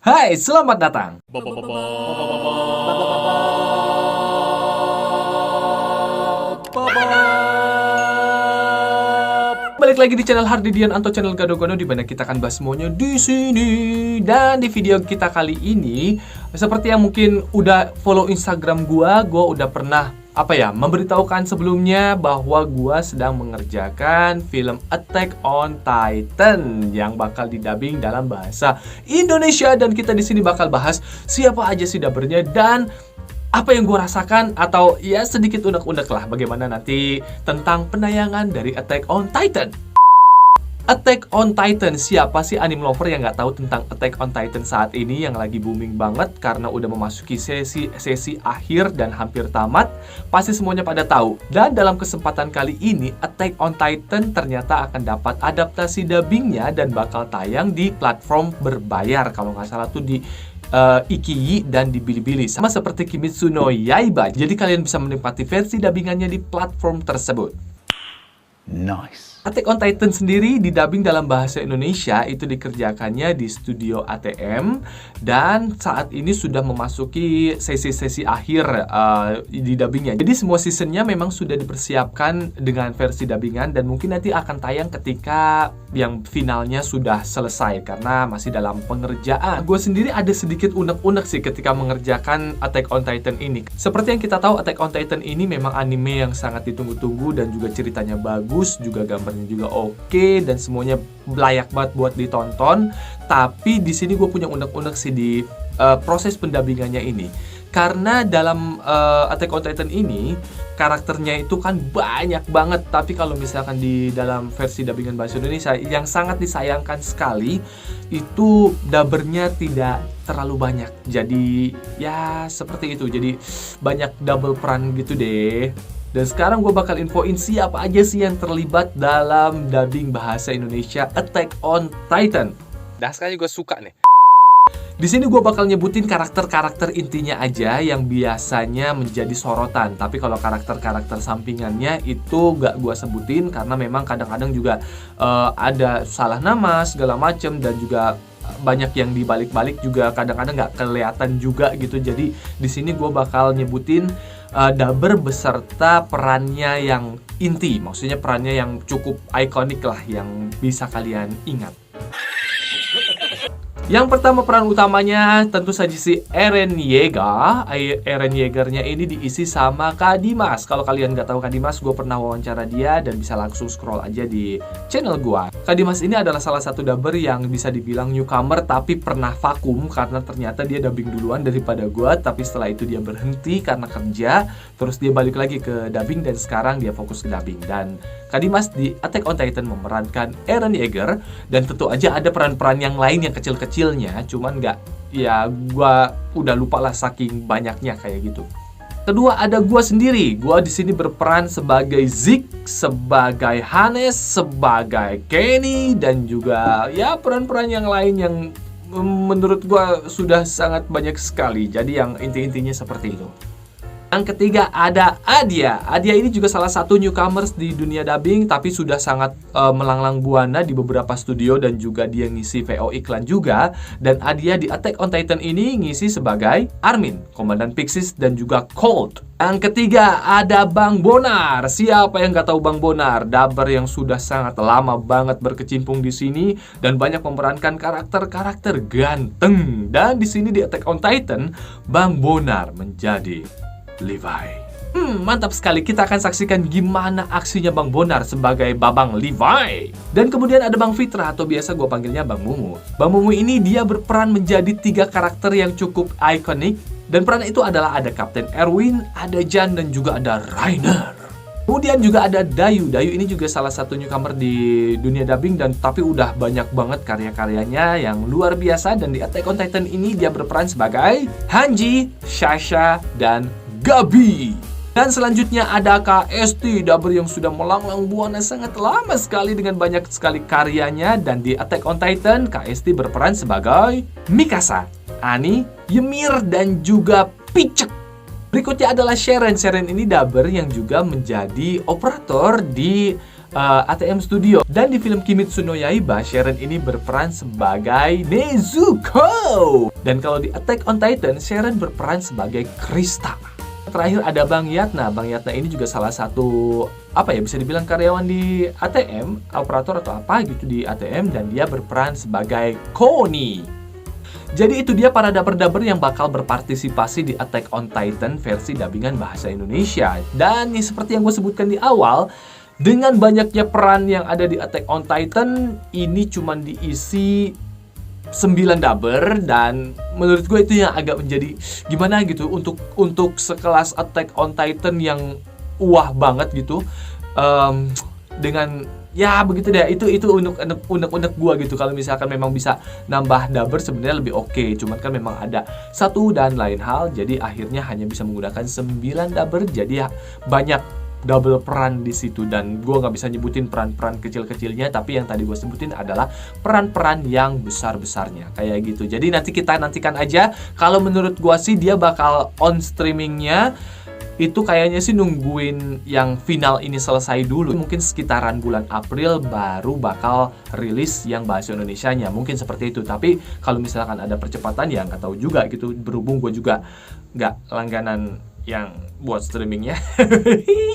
Hai, selamat datang. Balik lagi di channel Hardidian atau channel Gado-Gado di mana kita akan bahas semuanya di sini. Dan di video kita kali ini, seperti yang mungkin udah follow Instagram gua udah pernah memberitahukan sebelumnya bahwa gua sedang mengerjakan film Attack on Titan yang bakal didubbing dalam bahasa Indonesia, dan kita di sini bakal bahas siapa aja sih dubbernya dan apa yang gue rasakan, atau ya sedikit unek-unek lah bagaimana nanti tentang penayangan dari Attack on Titan. Attack on Titan, siapa sih anime lover yang nggak tahu tentang Attack on Titan saat ini yang lagi booming banget karena udah memasuki sesi akhir dan hampir tamat. Pasti semuanya pada tahu. Dan dalam kesempatan kali ini Attack on Titan ternyata akan dapat adaptasi dubbingnya dan bakal tayang di platform berbayar, kalau nggak salah tuh di Ikiyi dan di Bilibili, sama seperti Kimetsu no Yaiba. Jadi kalian bisa menikmati versi dubbingannya di platform tersebut. Nice. Attack on Titan sendiri didubbing dalam bahasa Indonesia itu dikerjakannya di studio ATM, dan saat ini sudah memasuki sesi-sesi akhir di dubbingnya. Jadi semua seasonnya memang sudah dipersiapkan dengan versi dubbingan, dan mungkin nanti akan tayang ketika yang finalnya sudah selesai karena masih dalam pengerjaan. Gue sendiri ada sedikit unek-unek sih ketika mengerjakan Attack on Titan ini. Seperti yang kita tahu, Attack on Titan ini memang anime yang sangat ditunggu-tunggu dan juga ceritanya bagus, juga gambarnya juga oke, dan semuanya layak banget buat ditonton. Tapi di sini gue punya unek-unek sih di proses pendubbingannya ini, karena dalam Attack on Titan ini karakternya itu kan banyak banget. Tapi kalau misalkan di dalam versi dubbingan bahasa Indonesia, yang sangat disayangkan sekali itu dubbernya tidak terlalu banyak. Jadi ya seperti itu, jadi banyak double peran gitu deh. Dan sekarang gue bakal infoin siapa aja sih yang terlibat dalam dubbing bahasa Indonesia Attack on Titan. Dah sekali gue suka nih. Di sini gue bakal nyebutin karakter-karakter intinya aja yang biasanya menjadi sorotan. Tapi kalau karakter-karakter sampingannya itu gak gue sebutin karena memang kadang-kadang juga ada salah nama segala macem, dan juga banyak yang dibalik-balik juga kadang-kadang gak kelihatan juga gitu. Jadi di sini gue bakal nyebutin dubber beserta perannya yang inti, maksudnya perannya yang cukup ikonik lah, yang bisa kalian ingat. Yang pertama peran utamanya tentu saja si Eren Yeager. Eren Yeagernya ini diisi sama Kak Dimas. Kalau kalian nggak tahu Kak Dimas, gue pernah wawancara dia dan bisa langsung scroll aja di channel gue. Kak Dimas ini adalah salah satu dubber yang bisa dibilang newcomer tapi pernah vakum karena ternyata dia dubbing duluan daripada gue. Tapi setelah itu dia berhenti karena kerja, terus dia balik lagi ke dubbing dan sekarang dia fokus ke dubbing. Dan Kak Dimas di Attack on Titan memerankan Eren Yeager, dan tentu aja ada peran-peran yang lain yang kecil-kecilnya, cuman nggak, ya gua udah lupa lah saking banyaknya kayak gitu. Kedua ada gua sendiri. Gua di sini berperan sebagai Zeke, sebagai Hannes, sebagai Kenny, dan juga ya peran-peran yang lain yang menurut gua sudah sangat banyak sekali. Jadi yang inti-intinya seperti itu. Yang ketiga ada Adia. Adia ini juga salah satu newcomers di dunia dubbing, tapi sudah sangat melanglang buana di beberapa studio, dan juga dia ngisi VO iklan juga. Dan Adia di Attack on Titan ini ngisi sebagai Armin, Komandan Pixis, dan juga Colt. Yang ketiga ada Bang Bonar. Siapa yang nggak tahu Bang Bonar? Dubber yang sudah sangat lama banget berkecimpung di sini dan banyak memerankan karakter-karakter ganteng. Dan di sini di Attack on Titan, Bang Bonar menjadi Levi. Mantap sekali. Kita akan saksikan gimana aksinya Bang Bonar sebagai Babang Levi. Dan kemudian ada Bang Fitra, atau biasa gue panggilnya Bang Mumu. Bang Mumu ini dia berperan menjadi 3 karakter yang cukup ikonik. Dan peran itu adalah ada Kapten Erwin, ada Jan, dan juga ada Rainer. Kemudian juga ada Dayu. Dayu ini juga salah satu newcomer di dunia dubbing, dan tapi udah banyak banget karya-karyanya yang luar biasa. Dan di Attack on Titan ini dia berperan sebagai Hanji, Sasha, dan Gabi. Dan selanjutnya ada KST, dubber yang sudah melanglang buana sangat lama sekali dengan banyak sekali karyanya. Dan di Attack on Titan, KST berperan sebagai Mikasa, Ani, Ymir, dan juga Picek. Berikutnya adalah Sharon. Sharon ini dubber yang juga menjadi operator di ATM Studio. Dan di film Kimetsu no Yaiba, Sharon ini berperan sebagai Nezuko. Dan kalau di Attack on Titan, Sharon berperan sebagai Krista. Terakhir ada Bang Yatna. Bang Yatna ini juga salah satu bisa dibilang karyawan di ATM, operator atau apa gitu di ATM, dan dia berperan sebagai Connie. Jadi itu dia para daber-daber yang bakal berpartisipasi di Attack on Titan versi dubbingan bahasa Indonesia. Dan seperti yang gue sebutkan di awal, dengan banyaknya peran yang ada di Attack on Titan, ini cuma diisi 9 dubber, dan menurut gue itu yang agak menjadi gimana gitu untuk sekelas Attack on Titan yang wah banget gitu, dengan ya begitu deh, itu unek gue gitu. Kalau misalkan memang bisa nambah dubber sebenarnya lebih oke, cuman kan memang ada satu dan lain hal, jadi akhirnya hanya bisa menggunakan 9 dubber, jadi ya banyak double peran di situ. Dan gue nggak bisa nyebutin peran-peran kecil-kecilnya, tapi yang tadi gue sebutin adalah peran-peran yang besar-besarnya kayak gitu. Jadi nanti kita nantikan aja. Kalau menurut gue sih dia bakal on streamingnya itu kayaknya sih nungguin yang final ini selesai dulu. Mungkin sekitaran bulan April baru bakal rilis yang bahasa Indonesianya. Mungkin seperti itu. Tapi kalau misalkan ada percepatan ya nggak tahu juga gitu. Berhubung gue juga nggak langganan yang buat streamingnya,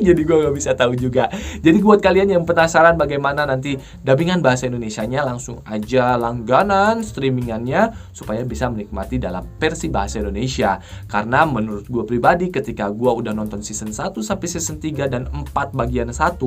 jadi gue nggak bisa tahu juga. Jadi buat kalian yang penasaran bagaimana nanti dubbingan bahasa Indonesianya, langsung aja langganan streamingannya supaya bisa menikmati dalam versi bahasa Indonesia. Karena menurut gue pribadi, ketika gue udah nonton season 1 sampai season 3 dan 4 bagian 1,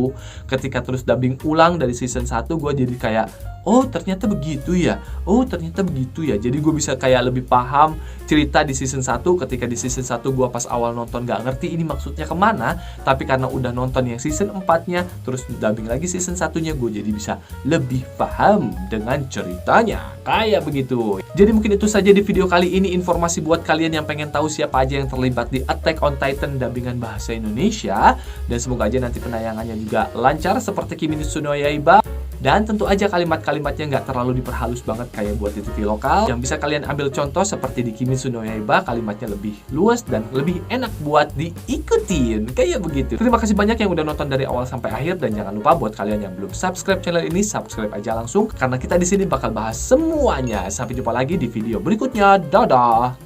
ketika terus dubbing ulang dari season 1, gue jadi kayak, oh ternyata begitu ya, oh ternyata begitu ya. Jadi gue bisa kayak lebih paham cerita di season 1. Ketika di season 1 gue pas awal nonton gak ngerti ini maksudnya kemana, tapi karena udah nonton yang season 4-nya, terus dubbing lagi season 1-nya, gue jadi bisa lebih paham dengan ceritanya. Kayak begitu. Jadi mungkin itu saja di video kali ini, informasi buat kalian yang pengen tahu siapa aja yang terlibat di Attack on Titan dubbingan bahasa Indonesia. Dan semoga aja nanti penayangannya juga lancar seperti Kimetsu no Yaiba. Dan tentu aja kalimat-kalimatnya nggak terlalu diperhalus banget kayak buat di TV lokal. Yang bisa kalian ambil contoh seperti di Kimetsu no Yaiba, kalimatnya lebih luas dan lebih enak buat diikutin. Kayak begitu. Terima kasih banyak yang udah nonton dari awal sampai akhir. Dan jangan lupa buat kalian yang belum subscribe channel ini, subscribe aja langsung. Karena kita di sini bakal bahas semuanya. Sampai jumpa lagi di video berikutnya. Dadah!